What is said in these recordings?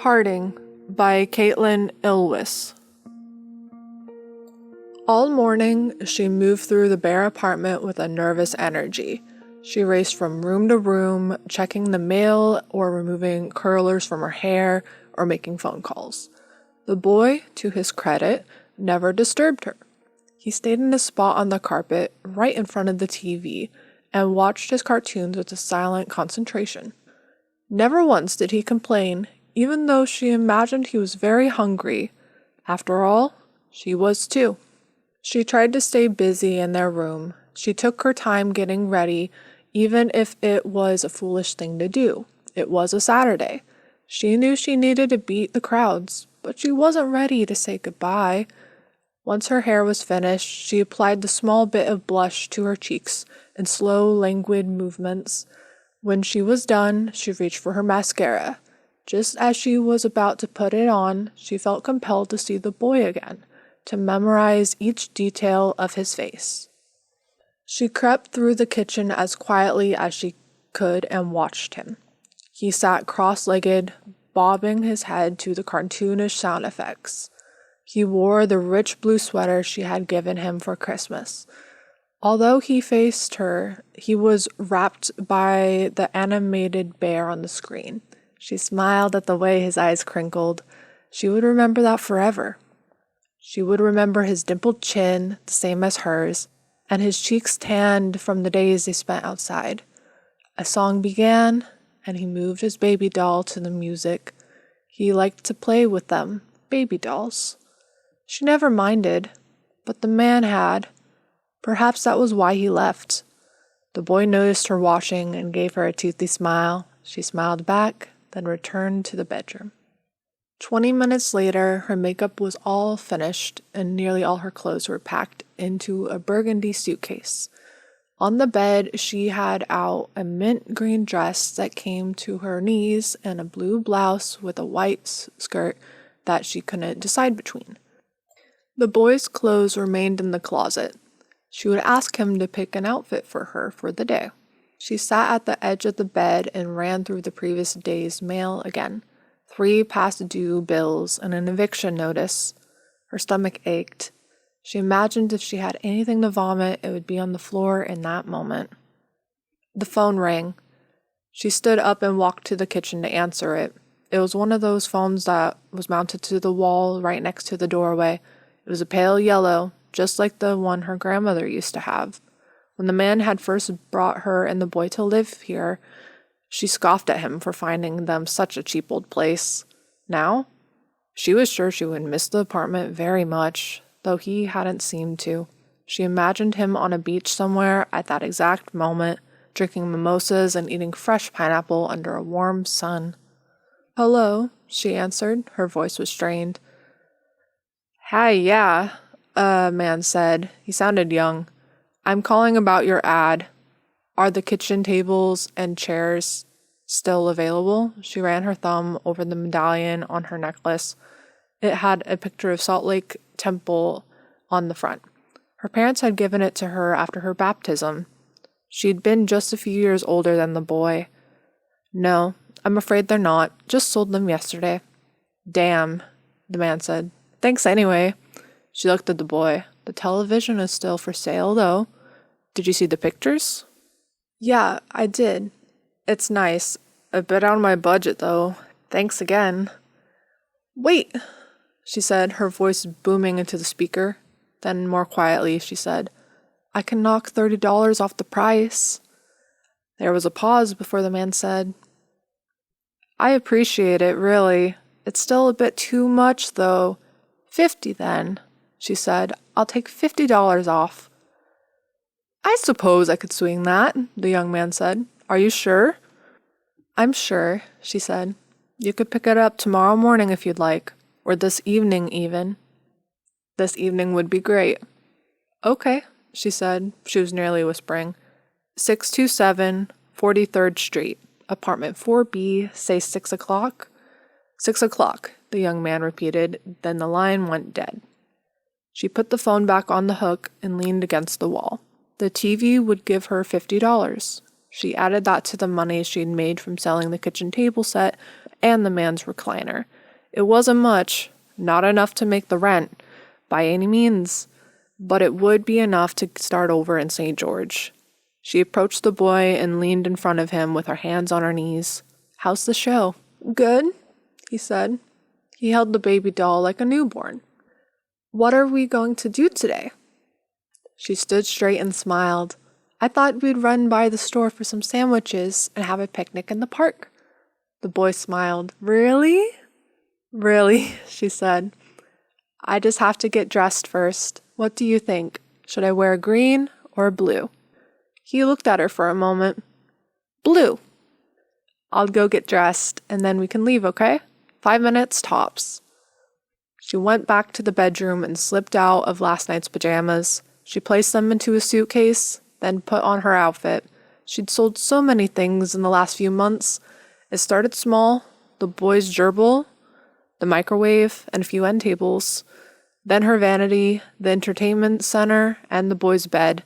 Parting by Katelyn Elwess. All morning, she moved through the bare apartment with a nervous energy. She raced from room to room, checking the mail or removing curlers from her hair or making phone calls. The boy, to his credit, never disturbed her. He stayed in his spot on the carpet right in front of the TV and watched his cartoons with a silent concentration. Never once did he complain, even though she imagined he was very hungry. After all, she was too. She tried to stay busy in their room. She took her time getting ready, even if it was a foolish thing to do. It was a Saturday. She knew she needed to beat the crowds, but she wasn't ready to say goodbye. Once her hair was finished, she applied the small bit of blush to her cheeks in slow, languid movements. When she was done, she reached for her mascara. Just as she was about to put it on, she felt compelled to see the boy again, to memorize each detail of his face. She crept through the kitchen as quietly as she could and watched him. He sat cross-legged, bobbing his head to the cartoonish sound effects. He wore the rich blue sweater she had given him for Christmas. Although he faced her, he was wrapped by the animated bear on the screen. She smiled at the way his eyes crinkled. She would remember that forever. She would remember his dimpled chin, the same as hers, and his cheeks tanned from the days they spent outside. A song began, and he moved his baby doll to the music. He liked to play with them, baby dolls. She never minded, but the man had. Perhaps that was why he left. The boy noticed her washing and gave her a toothy smile. She smiled back, then returned to the bedroom. 20 minutes later, her makeup was all finished and nearly all her clothes were packed into a burgundy suitcase. On the bed, she had out a mint green dress that came to her knees and a blue blouse with a white skirt that she couldn't decide between. The boy's clothes remained in the closet. She would ask him to pick an outfit for her for the day. She sat at the edge of the bed and ran through the previous day's mail again. 3 past due bills and an eviction notice. Her stomach ached. She imagined if she had anything to vomit, it would be on the floor in that moment. The phone rang. She stood up and walked to the kitchen to answer it. It was one of those phones that was mounted to the wall right next to the doorway. It was a pale yellow, just like the one her grandmother used to have. When the man had first brought her and the boy to live here, she scoffed at him for finding them such a cheap old place. Now, she was sure she would miss the apartment very much, though he hadn't seemed to. She imagined him on a beach somewhere at that exact moment, drinking mimosas and eating fresh pineapple under a warm sun. "Hello," she answered. Her voice was strained. "Hi, yeah," a man said. He sounded young. "I'm calling about your ad. Are the kitchen tables and chairs still available?" She ran her thumb over the medallion on her necklace. It had a picture of Salt Lake Temple on the front. Her parents had given it to her after her baptism. She'd been just a few years older than the boy. "No, I'm afraid they're not. Just sold them yesterday." "Damn," the man said. "Thanks anyway." She looked at the boy. "The television is still for sale, though. Did you see the pictures?" "Yeah, I did. It's nice. A bit out of my budget, though. Thanks again." "Wait," she said, her voice booming into the speaker. Then, more quietly, she said, "I can knock $30 off the price." There was a pause before the man said, "I appreciate it, really. It's still a bit too much, though. 50 then," she said. "I'll take $50 off." "I suppose I could swing that," the young man said. "Are you sure?" "I'm sure," she said. "You could pick it up tomorrow morning if you'd like, or this evening even." "This evening would be great." "Okay," she said. She was nearly whispering. 627 43rd Street, apartment 4B, say 6 o'clock? 6 o'clock, the young man repeated, then the line went dead. She put the phone back on the hook and leaned against the wall. The TV would give her $50. She added that to the money she'd made from selling the kitchen table set and the man's recliner. It wasn't much, not enough to make the rent, by any means, but it would be enough to start over in St. George. She approached the boy and leaned in front of him with her hands on her knees. "How's the show?" "Good," he said. He held the baby doll like a newborn. "What are we going to do today?" She stood straight and smiled. "I thought we'd run by the store for some sandwiches and have a picnic in the park." The boy smiled. "Really?" "Really," she said. "I just have to get dressed first. What do you think? Should I wear green or blue?" He looked at her for a moment. "Blue." "I'll go get dressed, and then we can leave, okay? 5 minutes tops." She went back to the bedroom and slipped out of last night's pajamas. She placed them into a suitcase, then put on her outfit. She'd sold so many things in the last few months. It started small, the boy's gerbil, the microwave, and a few end tables. Then her vanity, the entertainment center, and the boy's bed.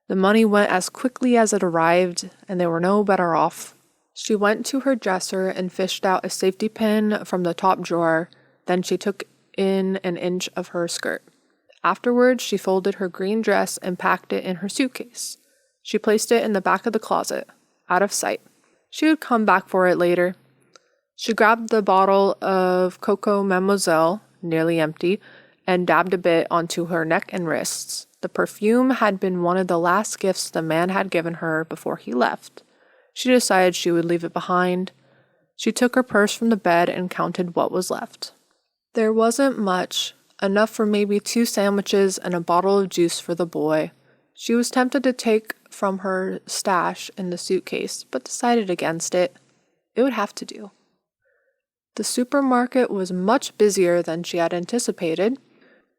The money went as quickly as it arrived, and they were no better off. She went to her dresser and fished out a safety pin from the top drawer. Then she took in an inch of her skirt. Afterwards, she folded her green dress and packed it in her suitcase. She placed it in the back of the closet, out of sight. She would come back for it later. She grabbed the bottle of Coco Mademoiselle, nearly empty, and dabbed a bit onto her neck and wrists. The perfume had been one of the last gifts the man had given her before he left. She decided she would leave it behind. She took her purse from the bed and counted what was left. There wasn't much, enough for maybe 2 sandwiches and a bottle of juice for the boy. She was tempted to take from her stash in the suitcase, but decided against it. It would have to do. The supermarket was much busier than she had anticipated.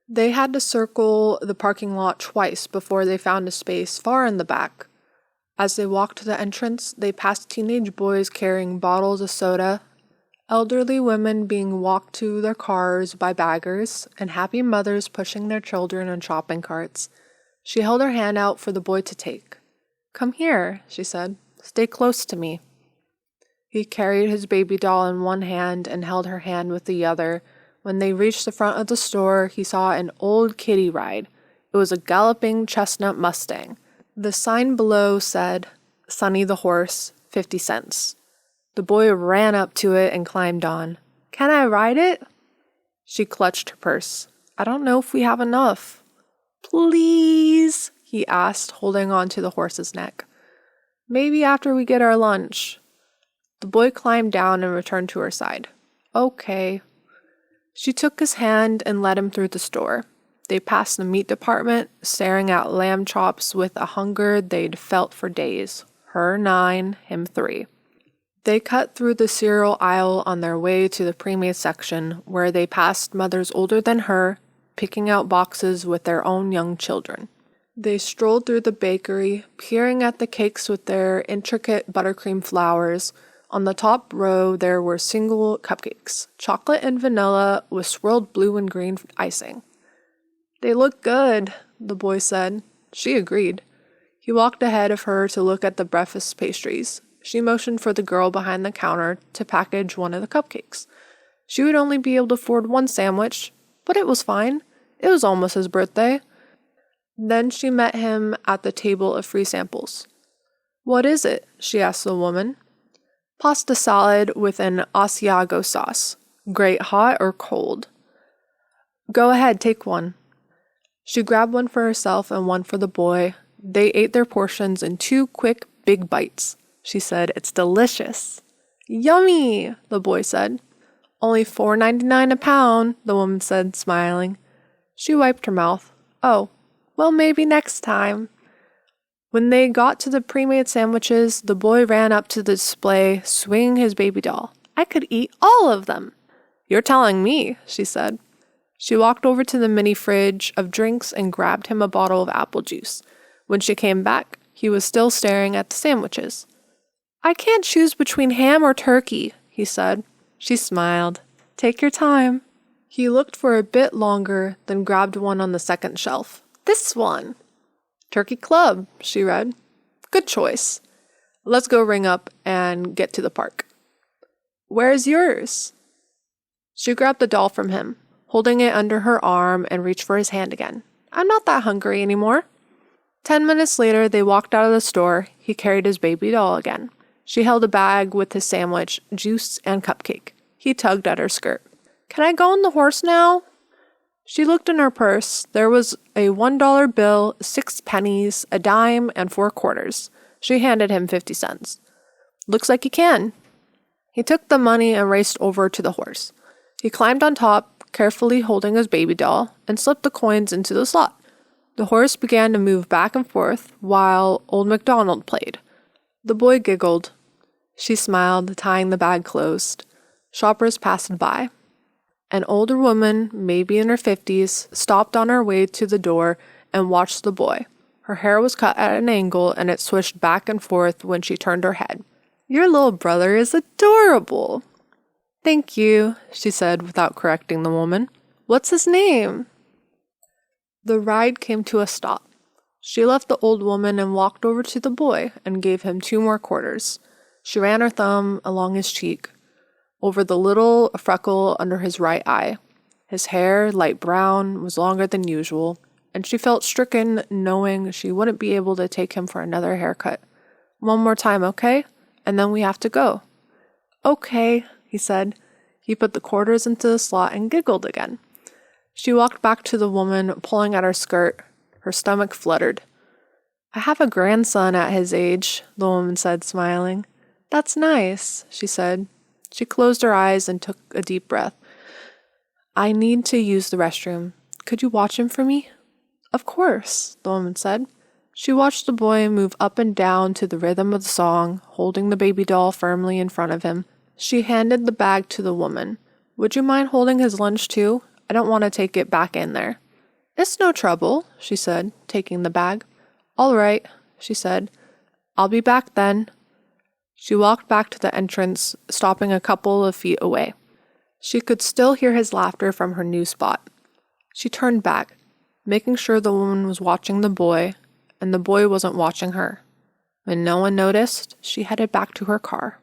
They had to circle the parking lot twice before they found a space far in the back. As they walked to the entrance, they passed teenage boys carrying bottles of soda, elderly women being walked to their cars by baggers, and happy mothers pushing their children in shopping carts. She held her hand out for the boy to take. "Come here," she said. "Stay close to me." He carried his baby doll in one hand and held her hand with the other. When they reached the front of the store, he saw an old kiddie ride. It was a galloping chestnut Mustang. The sign below said, "Sonny the horse, 50 cents. The boy ran up to it and climbed on. "Can I ride it?" She clutched her purse. "I don't know if we have enough." "Please?" he asked, holding on to the horse's neck. "Maybe after we get our lunch." The boy climbed down and returned to her side. "Okay." She took his hand and led him through the store. They passed the meat department, staring at lamb chops with a hunger they'd felt for days. Her 9, him 3. They cut through the cereal aisle on their way to the pre-made section, where they passed mothers older than her, picking out boxes with their own young children. They strolled through the bakery, peering at the cakes with their intricate buttercream flowers. On the top row, there were single cupcakes, chocolate and vanilla with swirled blue and green icing. "They look good," the boy said. She agreed. He walked ahead of her to look at the breakfast pastries. She motioned for the girl behind the counter to package one of the cupcakes. She would only be able to afford 1 sandwich, but it was fine. It was almost his birthday. Then she met him at the table of free samples. "What is it?" she asked the woman. "Pasta salad with an Asiago sauce. Great hot or cold?" "Go ahead, take one." She grabbed one for herself and one for the boy. They ate their portions in 2 quick, big bites. She said, "It's delicious." "Yummy," the boy said. "Only $4.99 a pound," the woman said, smiling. She wiped her mouth. "Oh, well, maybe next time." When they got to the pre-made sandwiches, the boy ran up to the display, swinging his baby doll. "I could eat all of them." "You're telling me," she said. She walked over to the mini fridge of drinks and grabbed him a bottle of apple juice. When she came back, he was still staring at the sandwiches. "I can't choose between ham or turkey," he said. She smiled. "Take your time." He looked for a bit longer, then grabbed one on the second shelf. "This one." "Turkey Club," she read. "Good choice. Let's go ring up and get to the park." Where's yours? She grabbed the doll from him, holding it under her arm, and reached for his hand again. I'm not that hungry anymore. 10 minutes later, they walked out of the store. He carried his baby doll again. She held a bag with his sandwich, juice, and cupcake. He tugged at her skirt. Can I go on the horse now? She looked in her purse. There was a $1 bill, 6 pennies, a dime, and 4 quarters. She handed him 50 cents. Looks like you can. He took the money and raced over to the horse. He climbed on top, carefully holding his baby doll, and slipped the coins into the slot. The horse began to move back and forth while Old MacDonald played. The boy giggled. She smiled, tying the bag closed. Shoppers passed by. An older woman, maybe in her 50s, stopped on her way to the door and watched the boy. Her hair was cut at an angle and it swished back and forth when she turned her head. Your little brother is adorable. Thank you, she said without correcting the woman. What's his name? The ride came to a stop. She left the old woman and walked over to the boy and gave him 2 more quarters. She ran her thumb along his cheek, over the little freckle under his right eye. His hair, light brown, was longer than usual, and she felt stricken knowing she wouldn't be able to take him for another haircut. One more time, okay? And then we have to go. Okay, he said. He put the quarters into the slot and giggled again. She walked back to the woman, pulling at her skirt. Her stomach fluttered. I have a grandson at his age, the woman said, smiling. That's nice, she said. She closed her eyes and took a deep breath. I need to use the restroom. Could you watch him for me? Of course, the woman said. She watched the boy move up and down to the rhythm of the song, holding the baby doll firmly in front of him. She handed the bag to the woman. Would you mind holding his lunch too? I don't want to take it back in there. It's no trouble, she said, taking the bag. All right, she said. I'll be back then. She walked back to the entrance, stopping a couple of feet away. She could still hear his laughter from her new spot. She turned back, making sure the woman was watching the boy, and the boy wasn't watching her. When no one noticed, she headed back to her car.